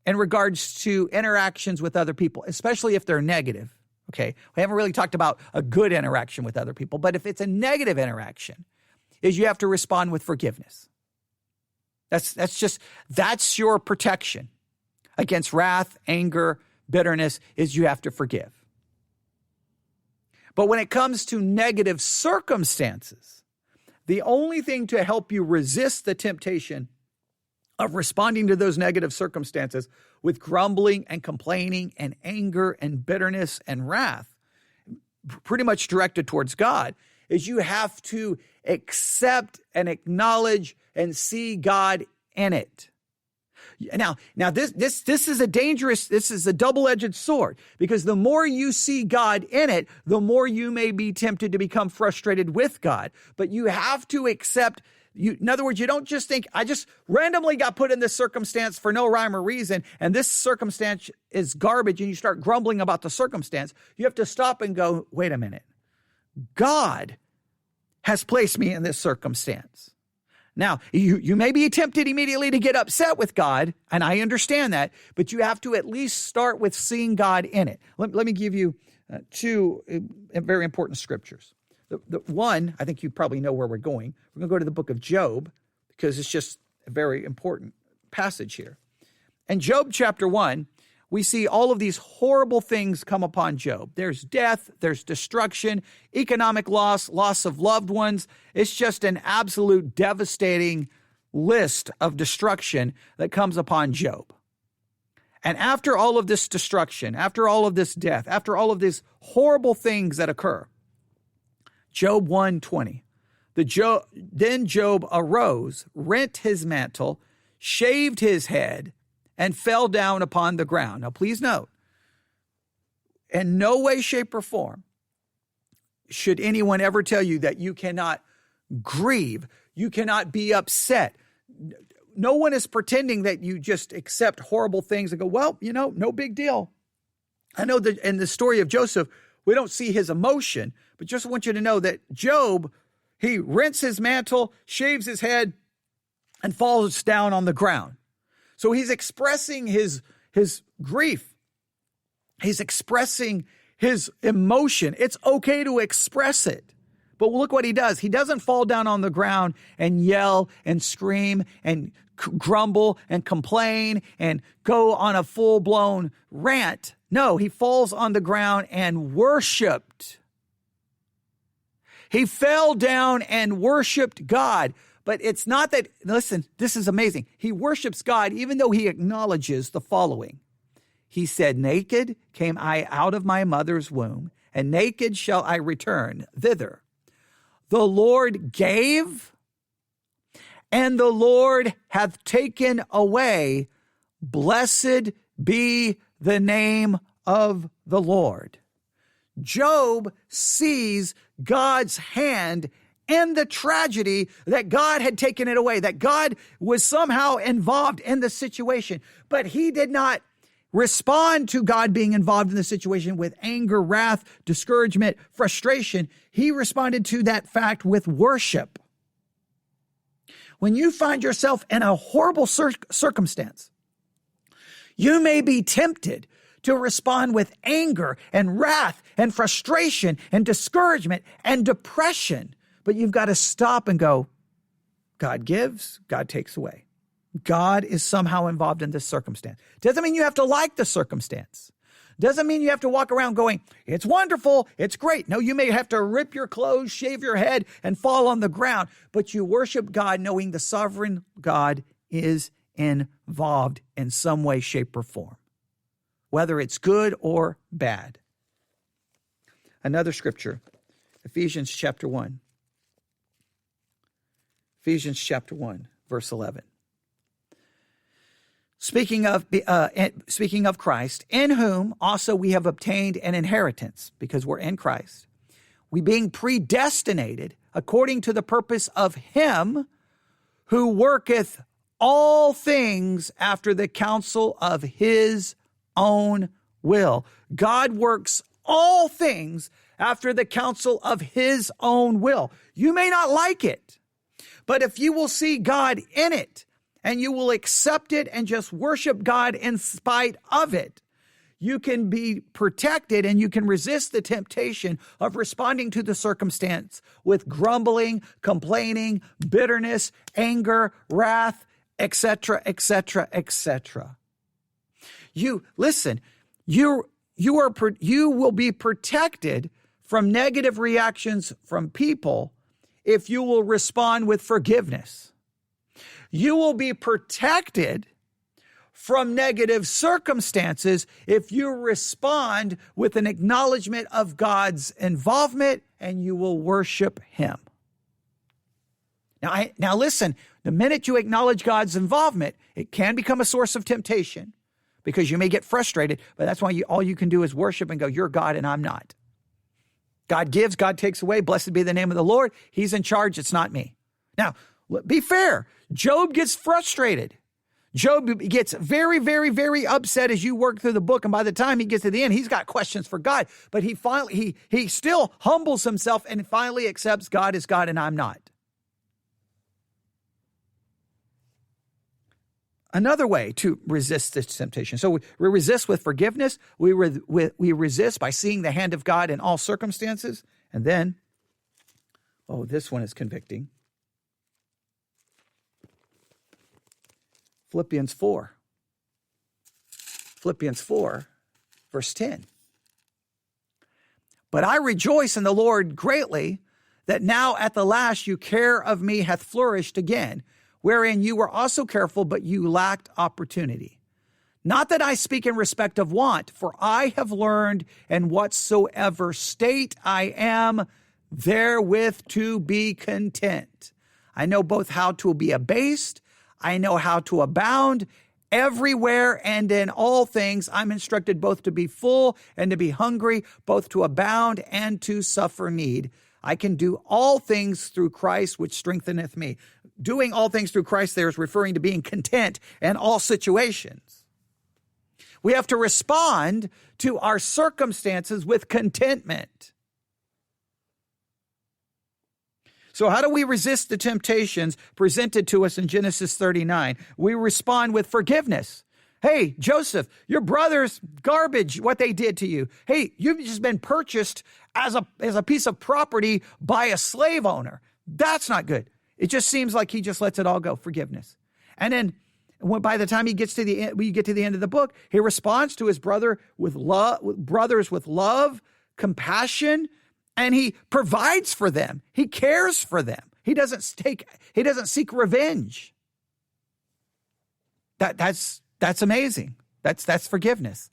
in regards to interactions with other people, especially if they're negative. Okay, we haven't really talked about a good interaction with other people, but if it's a negative interaction, is you have to respond with forgiveness. That's your protection against wrath, anger, bitterness, is you have to forgive. But when it comes to negative circumstances, the only thing to help you resist the temptation of responding to those negative circumstances with grumbling and complaining and anger and bitterness and wrath, pretty much directed towards God, is you have to accept and acknowledge and see God in it. Now this is a double-edged sword, because the more you see God in it, the more you may be tempted to become frustrated with God. But you have to accept, in other words, you don't just think, I just randomly got put in this circumstance for no rhyme or reason, and this circumstance is garbage, and you start grumbling about the circumstance. You have to stop and go, wait a minute. God has placed me in this circumstance. Now, you may be tempted immediately to get upset with God, and I understand that, but you have to at least start with seeing God in it. Let me give you two very important scriptures. The one, I think you probably know where we're going. We're going to go to the book of Job, because it's just a very important passage here. In Job chapter 1, we see all of these horrible things come upon Job. There's death, there's destruction, economic loss, loss of loved ones. It's just an absolute devastating list of destruction that comes upon Job. And after all of this destruction, after all of this death, after all of these horrible things that occur, Job 1:20, then Job arose, rent his mantle, shaved his head, and fell down upon the ground. Now, please note, in no way, shape, or form should anyone ever tell you that you cannot grieve, you cannot be upset. No one is pretending that you just accept horrible things and go, well, no big deal. I know that in the story of Joseph, we don't see his emotion, but just want you to know that Job, he rents his mantle, shaves his head, and falls down on the ground. So he's expressing his grief. He's expressing his emotion. It's okay to express it. But look what he does. He doesn't fall down on the ground and yell and scream and grumble and complain and go on a full-blown rant. No, he falls on the ground and worshiped. He fell down and worshiped God. But it's not that, listen, this is amazing. He worships God even though he acknowledges the following. He said, naked came I out of my mother's womb, and naked shall I return thither. The Lord gave, and the Lord hath taken away. Blessed be the name of the Lord. Job sees God's hand in the tragedy that God had taken it away, that God was somehow involved in the situation. But he did not respond to God being involved in the situation with anger, wrath, discouragement, frustration. He responded to that fact with worship. When you find yourself in a horrible circumstance, you may be tempted to respond with anger and wrath and frustration and discouragement and depression. But you've got to stop and go, God gives, God takes away. God is somehow involved in this circumstance. Doesn't mean you have to like the circumstance. Doesn't mean you have to walk around going, it's wonderful, it's great. No, you may have to rip your clothes, shave your head, and fall on the ground. But you worship God knowing the sovereign God is involved in some way, shape, or form, whether it's good or bad. Another scripture, Ephesians chapter 1. Ephesians chapter 1, verse 11. Speaking of Christ, in whom also we have obtained an inheritance, because we're in Christ, we being predestinated according to the purpose of him who worketh all things after the counsel of his own will. God works all things after the counsel of his own will. You may not like it, but if you will see God in it and you will accept it and just worship God in spite of it, you can be protected and you can resist the temptation of responding to the circumstance with grumbling, complaining, bitterness, anger, wrath, etc., etc., etc. You will be protected from negative reactions from people if you will respond with forgiveness. You will be protected from negative circumstances if you respond with an acknowledgement of God's involvement, and you will worship him. Now listen, the minute you acknowledge God's involvement, it can become a source of temptation because you may get frustrated, but that's why all you can do is worship and go, you're God and I'm not. God gives, God takes away. Blessed be the name of the Lord. He's in charge. It's not me. Now, be fair. Job gets frustrated. Job gets very, very, very upset as you work through the book. And by the time he gets to the end, he's got questions for God. But he still humbles himself and finally accepts God is God and I'm not. Another way to resist this temptation. So we resist with forgiveness. We resist by seeing the hand of God in all circumstances. And then, this one is convicting. Philippians 4, verse 10. But I rejoice in the Lord greatly that now at the last your care of me hath flourished again, wherein you were also careful, but you lacked opportunity. Not that I speak in respect of want, for I have learned in whatsoever state I am, therewith to be content. I know both how to be abased, I know how to abound. Everywhere and in all things, I'm instructed both to be full and to be hungry, both to abound and to suffer need. I can do all things through Christ, which strengtheneth me. Doing all things through Christ there is referring to being content in all situations. We have to respond to our circumstances with contentment. So how do we resist the temptations presented to us in Genesis 39? We respond with forgiveness. Hey, Joseph, your brother's garbage, what they did to you. Hey, you've just been purchased as a piece of property by a slave owner. That's not good. It just seems like he just lets it all go. Forgiveness. And then by the time he gets to the end, we get to the end of the book, he responds to his brother with love, compassion, and he provides for them. He cares for them. He doesn't seek revenge. That's amazing. That's forgiveness.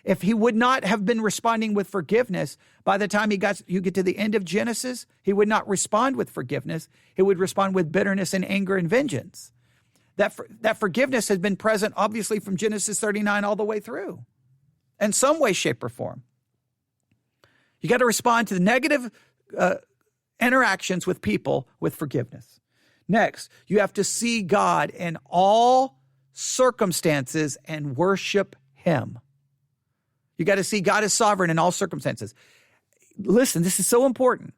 If he would not have been responding with forgiveness, by the time you get to the end of Genesis, he would not respond with forgiveness. He would respond with bitterness and anger and vengeance. That forgiveness has been present, obviously, from Genesis 39 all the way through, in some way, shape, or form. You got to respond to the negative interactions with people with forgiveness. Next, you have to see God in all circumstances and worship him. You got to see God as sovereign in all circumstances. Listen, this is so important.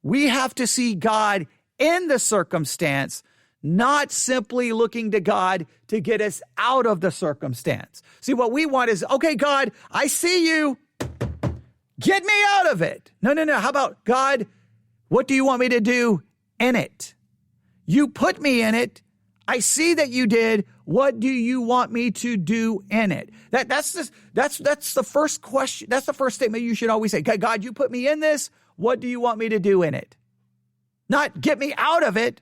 We have to see God in the circumstance, not simply looking to God to get us out of the circumstance. See, what we want is, okay, God, I see you. Get me out of it. No. How about, God, what do you want me to do in it? You put me in it. I see that you did. What do you want me to do in it? That's the first question. That's the first statement you should always say. God, you put me in this. What do you want me to do in it? Not get me out of it.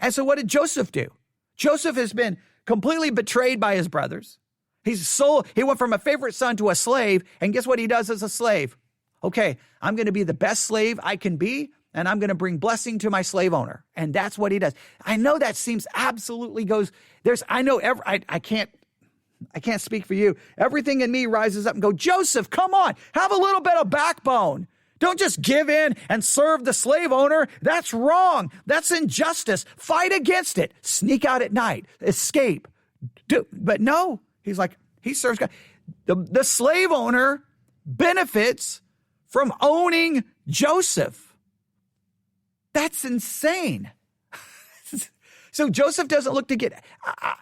And so what did Joseph do? Joseph has been completely betrayed by his brothers. He went from a favorite son to a slave, and guess what he does as a slave? Okay, I'm going to be the best slave I can be, and I'm going to bring blessing to my slave owner. And that's what he does. I know that seems absolutely I can't speak for you. Everything in me rises up and go, Joseph, come on, have a little bit of backbone. Don't just give in and serve the slave owner. That's wrong. That's injustice. Fight against it. Sneak out at night. Escape. But no. He's like, he serves God. The slave owner benefits from owning Joseph. That's insane. So Joseph doesn't look to get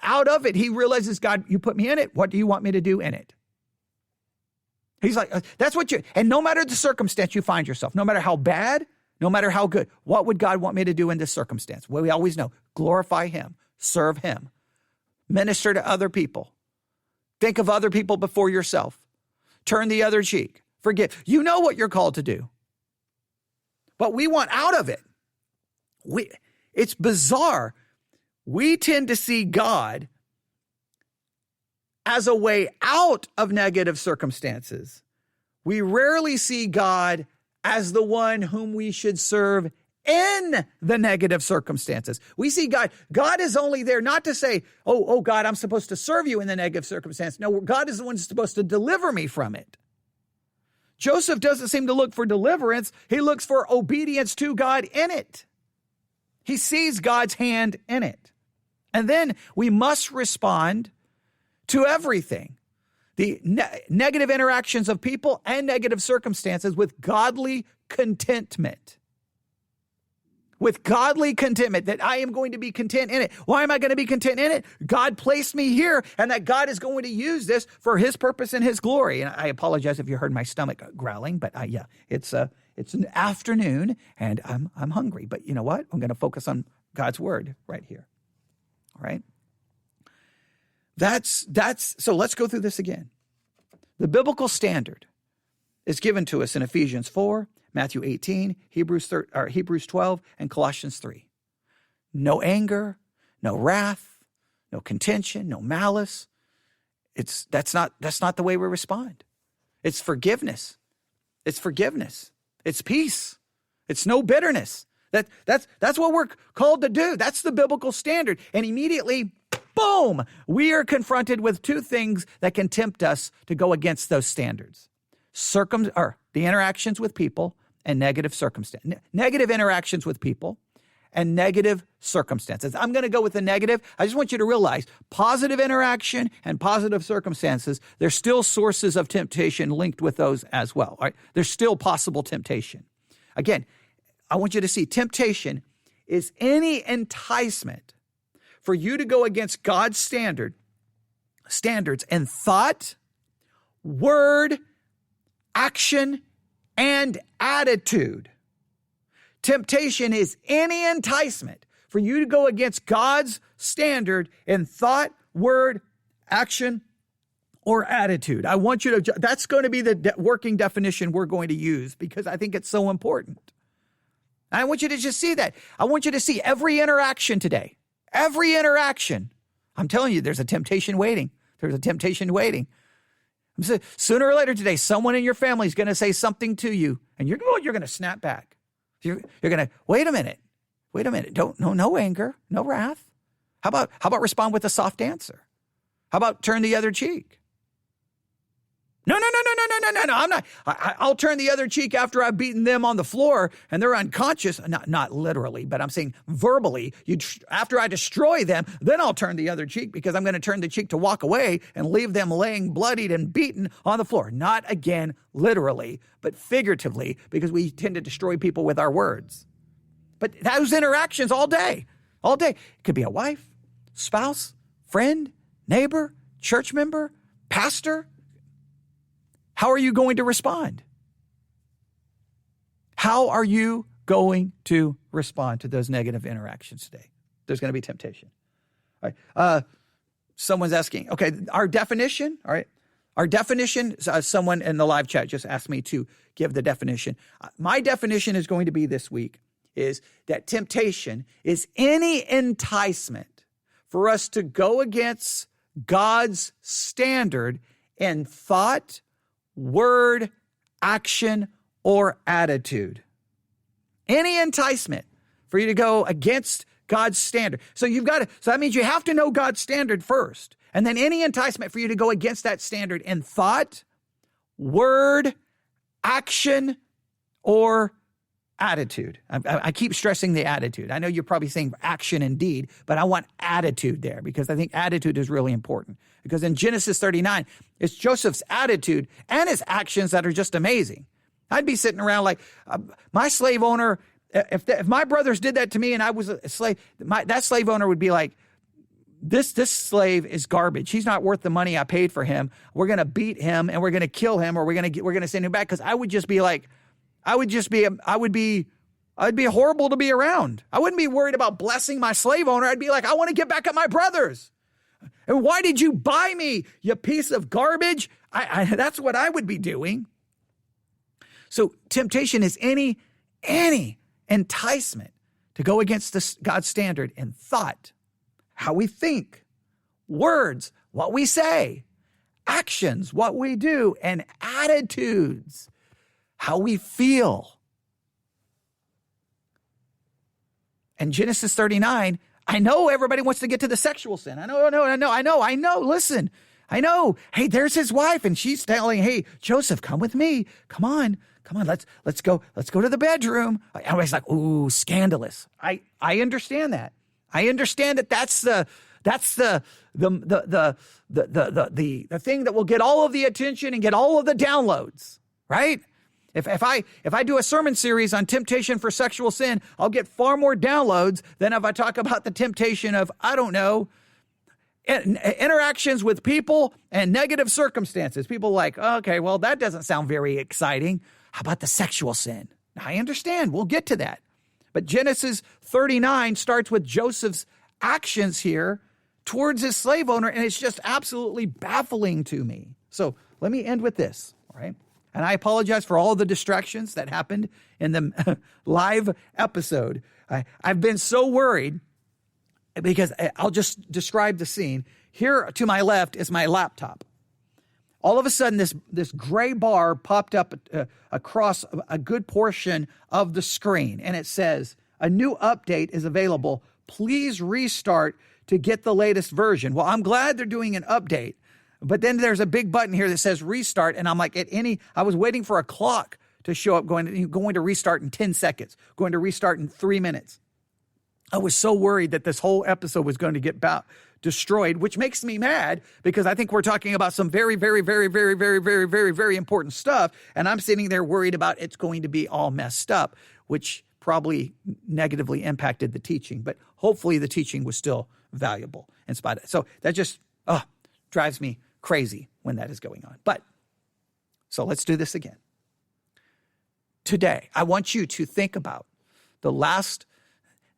out of it. He realizes, God, you put me in it. What do you want me to do in it? He's like, and no matter the circumstance you find yourself, no matter how bad, no matter how good, what would God want me to do in this circumstance? Well, we always know, glorify him, serve him, minister to other people. Think of other people before yourself. Turn the other cheek. Forgive. You know what you're called to do. But we want out of it. It's bizarre. We tend to see God as a way out of negative circumstances. We rarely see God as the one whom we should serve in the negative circumstances. We see God is only there not to say, oh God, I'm supposed to serve you in the negative circumstance. No, God is the one who's supposed to deliver me from it. Joseph doesn't seem to look for deliverance. He looks for obedience to God in it. He sees God's hand in it. And then we must respond to everything. The negative interactions of people and negative circumstances with godly contentment. With godly contentment, that I am going to be content in it. Why am I going to be content in it? God placed me here, and that God is going to use this for his purpose and his glory. And I apologize if you heard my stomach growling, but it's an afternoon, and I'm hungry. But you know what? I'm going to focus on God's word right here. All right? So let's go through this again. The biblical standard is given to us in Ephesians 4, Matthew 18, Hebrews 12, and Colossians 3. No anger, no wrath, no contention, no malice. That's not the way we respond. It's forgiveness. It's forgiveness. It's peace. It's no bitterness. That's what we're called to do. That's the biblical standard. And immediately, boom, we are confronted with two things that can tempt us to go against those standards. The interactions with people and negative interactions with people and negative circumstances. I'm going to go with the negative. I just want you to realize positive interaction and positive circumstances, there's still sources of temptation linked with those as well. All right? There's still possible temptation. Again, I want you to see temptation is any enticement for you to go against God's standards in thought, word, action, and attitude. Temptation is any enticement for you to go against God's standard in thought, word, action, or attitude. I want you to, that's going to be the working definition we're going to use because I think it's so important. I want you to just see that. I want you to see every interaction today. Every interaction. I'm telling you, there's a temptation waiting. There's a temptation waiting. Sooner or later today, someone in your family is going to say something to you, and you're going to snap back. You're going to, wait a minute. No anger, no wrath. How about respond with a soft answer? How about turn the other cheek? No. I'm not. I'll turn the other cheek after I've beaten them on the floor and they're unconscious. Not literally, but I'm saying verbally. After I destroy them, then I'll turn the other cheek because I'm going to turn the cheek to walk away and leave them laying bloodied and beaten on the floor. Not again, literally, but figuratively, because we tend to destroy people with our words. But those interactions all day. It could be a wife, spouse, friend, neighbor, church member, pastor. How are you going to respond? How are you going to respond to those negative interactions today? There's going to be temptation. All right. Someone's asking, okay, our definition, all right? Our definition, someone in the live chat just asked me to give the definition. My definition is going to be this week is that temptation is any enticement for us to go against God's standard in thought, word, action, or attitude. Any enticement for you to go against God's standard. So that means you have to know God's standard first. And then any enticement for you to go against that standard in thought, word, action, or attitude. I keep stressing the attitude. I know you're probably saying action and deed, but I want attitude there because I think attitude is really important. Because in Genesis 39, it's Joseph's attitude and his actions that are just amazing. I'd be sitting around like, my slave owner, if my brothers did that to me and I was a slave, that slave owner would be like, this slave is garbage. He's not worth the money I paid for him. We're going to beat him and we're going to kill him or we're going to send him back. Because I would just be like, I'd be horrible to be around. I wouldn't be worried about blessing my slave owner. I'd be like, I want to get back at my brothers. And why did you buy me, you piece of garbage? That's what I would be doing. So temptation is any enticement to go against God's standard in thought, how we think, words, what we say, actions, what we do, and attitudes, how we feel. And Genesis 39, I know everybody wants to get to the sexual sin. I know. Listen, I know. Hey, there's his wife, and she's telling, hey, Joseph, come with me. Come on, let's go to the bedroom. Everybody's like, ooh, scandalous. I understand that. I understand that that's the thing that will get all of the attention and get all of the downloads, right? If I do a sermon series on temptation for sexual sin, I'll get far more downloads than if I talk about the temptation of, I don't know, interactions with people and negative circumstances. People like, okay, well, that doesn't sound very exciting. How about the sexual sin? Now, I understand. We'll get to that. But Genesis 39 starts with Joseph's actions here towards his slave owner, and it's just absolutely baffling to me. So let me end with this, all right? And I apologize for all the distractions that happened in the live episode. I've been so worried because I'll just describe the scene. Here to my left is my laptop. All of a sudden, this gray bar popped up across a good portion of the screen, and it says, a new update is available. Please restart to get the latest version. Well, I'm glad they're doing an update. But then there's a big button here that says restart, and I'm like, I was waiting for a clock to show up going to restart in 10 seconds, going to restart in 3 minutes. I was so worried that this whole episode was going to get destroyed, which makes me mad because I think we're talking about some very, very, very, very, very, very, very, very important stuff, and I'm sitting there worried about it's going to be all messed up, which probably negatively impacted the teaching, but hopefully the teaching was still valuable in spite of it. So that just drives me crazy when that is going on. But so let's do this again. Today, I want you to think about the last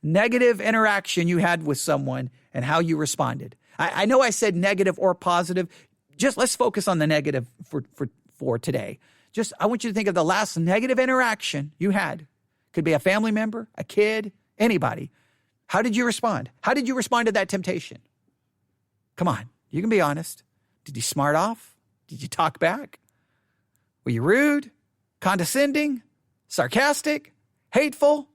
negative interaction you had with someone and how you responded. I know I said negative or positive. Just let's focus on the negative for today. I want you to think of the last negative interaction you had. Could be a family member, a kid, anybody. How did you respond? How did you respond to that temptation? Come on, you can be honest. Did you smart off? Did you talk back? Were you rude, condescending, sarcastic, hateful?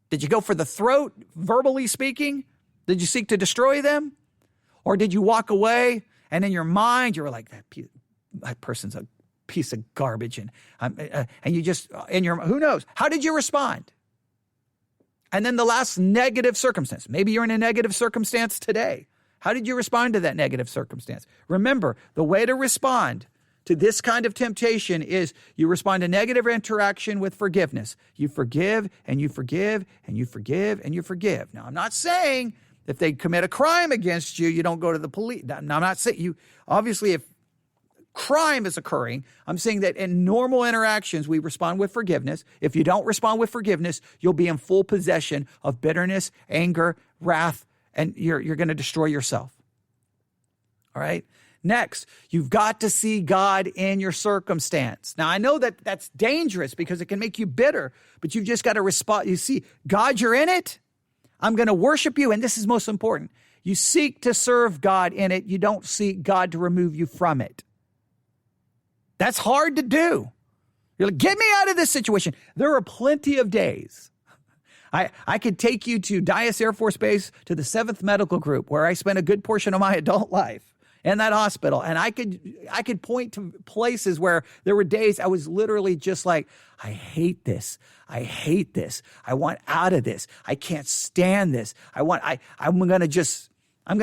Did you go for the throat, verbally speaking? Did you seek to destroy them? Or did you walk away and in your mind you were like, that person's a piece of garbage, and you just who knows? How did you respond? And then the last negative circumstance. Maybe you're in a negative circumstance today. How did you respond to that negative circumstance? Remember, the way to respond to this kind of temptation is you respond to negative interaction with forgiveness. You forgive and you forgive and you forgive and you forgive. Now, I'm not saying if they commit a crime against you, you don't go to the police. Now, I'm not saying you, obviously, if crime is occurring, I'm saying that in normal interactions, we respond with forgiveness. If you don't respond with forgiveness, you'll be in full possession of bitterness, anger, wrath, and you're going to destroy yourself. All right? Next, you've got to see God in your circumstance. Now, I know that that's dangerous because it can make you bitter, but you've just got to respond. You see, God, you're in it. I'm going to worship you, and this is most important. You seek to serve God in it. You don't seek God to remove you from it. That's hard to do. You're like, get me out of this situation. There are plenty of days. I could take you to Dyess Air Force Base to the 7th Medical Group, where I spent a good portion of my adult life in that hospital. And I could point to places where there were days I was literally just like, I hate this. I hate this. I want out of this. I can't stand this. I'm going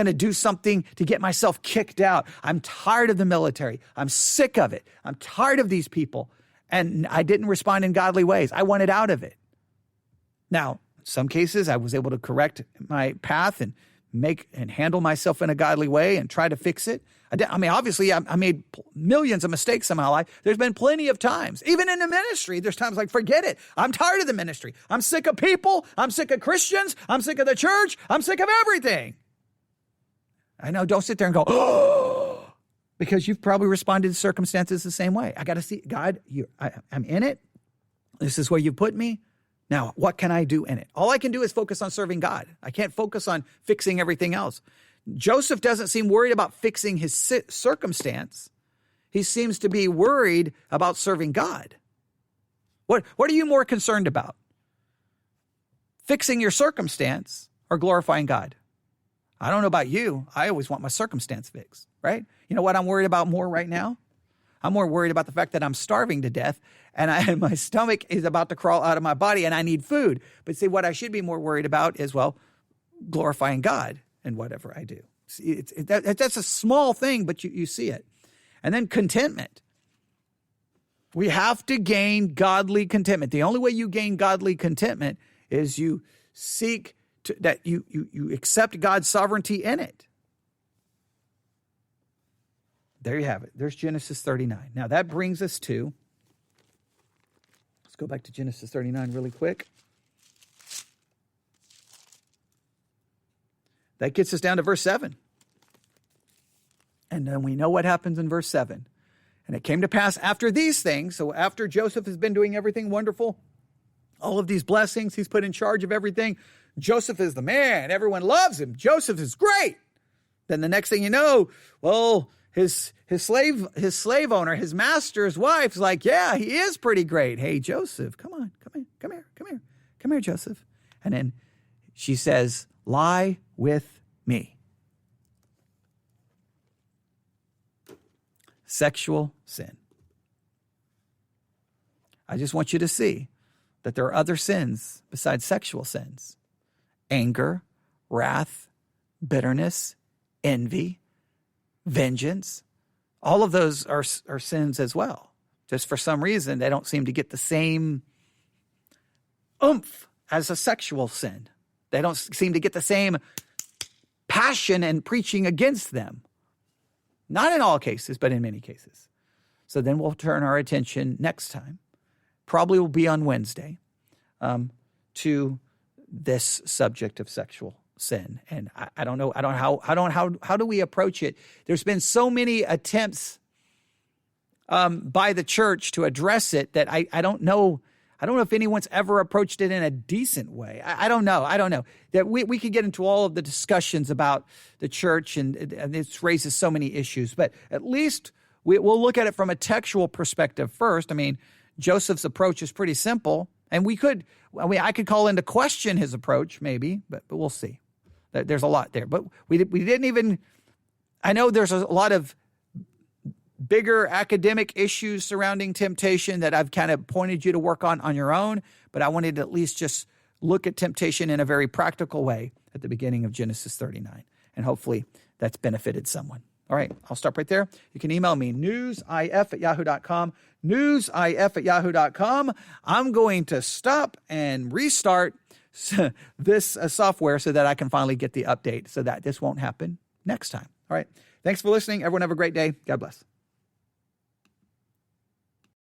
to do something to get myself kicked out. I'm tired of the military. I'm sick of it. I'm tired of these people. And I didn't respond in godly ways. I wanted out of it. Now, in some cases, I was able to correct my path and handle myself in a godly way and try to fix it. Obviously, I made millions of mistakes in my life. There's been plenty of times, even in the ministry, there's times like, forget it. I'm tired of the ministry. I'm sick of people. I'm sick of Christians. I'm sick of the church. I'm sick of everything. I know, don't sit there and go, oh, because you've probably responded to circumstances the same way. I got to see, God, I'm in it. This is where you put me. Now, what can I do in it? All I can do is focus on serving God. I can't focus on fixing everything else. Joseph doesn't seem worried about fixing his circumstance. He seems to be worried about serving God. What are you more concerned about? Fixing your circumstance or glorifying God? I don't know about you. I always want my circumstance fixed, right? You know what I'm worried about more right now? I'm more worried about the fact that I'm starving to death and my stomach is about to crawl out of my body and I need food. But see, what I should be more worried about is, well, glorifying God in whatever I do. That's a small thing, but you see it. And then contentment. We have to gain godly contentment. The only way you gain godly contentment is you seek that you accept God's sovereignty in it. There you have it. There's Genesis 39. Now that brings us to, let's go back to Genesis 39 really quick. That gets us down to verse 7. And then we know what happens in verse 7. And it came to pass after these things, so after Joseph has been doing everything wonderful, all of these blessings, he's put in charge of everything. Joseph is the man. Everyone loves him. Joseph is great. Then the next thing you know, well, his slave owner, his master's wife's like, yeah, he is pretty great. Hey, Joseph, come here, Joseph. And then she says, lie with me. Sexual sin. I just want you to see that there are other sins besides sexual sins. Anger, wrath, bitterness, envy, vengeance. All of those are sins as well. Just for some reason, they don't seem to get the same oomph as a sexual sin. They don't seem to get the same passion and preaching against them. Not in all cases, but in many cases. So then we'll turn our attention next time, probably will be on Wednesday, to this subject of sexual sin. And I don't know how do we approach it? There's been so many attempts by the church to address it that I don't know. I don't know if anyone's ever approached it in a decent way. I don't know. That we could get into all of the discussions about the church, and it raises so many issues. But at least we'll look at it from a textual perspective first. I mean, Joseph's approach is pretty simple, and I could call into question his approach maybe, but we'll see. There's a lot there. But we didn't even. I know there's a lot of bigger academic issues surrounding temptation that I've kind of pointed you to work on your own, but I wanted to at least just look at temptation in a very practical way at the beginning of Genesis 39, and hopefully that's benefited someone. All right, I'll stop right there. You can email me, newsif@yahoo.com, newsif@yahoo.com. I'm going to stop and restart this software so that I can finally get the update so that this won't happen next time. All right, thanks for listening. Everyone have a great day. God bless.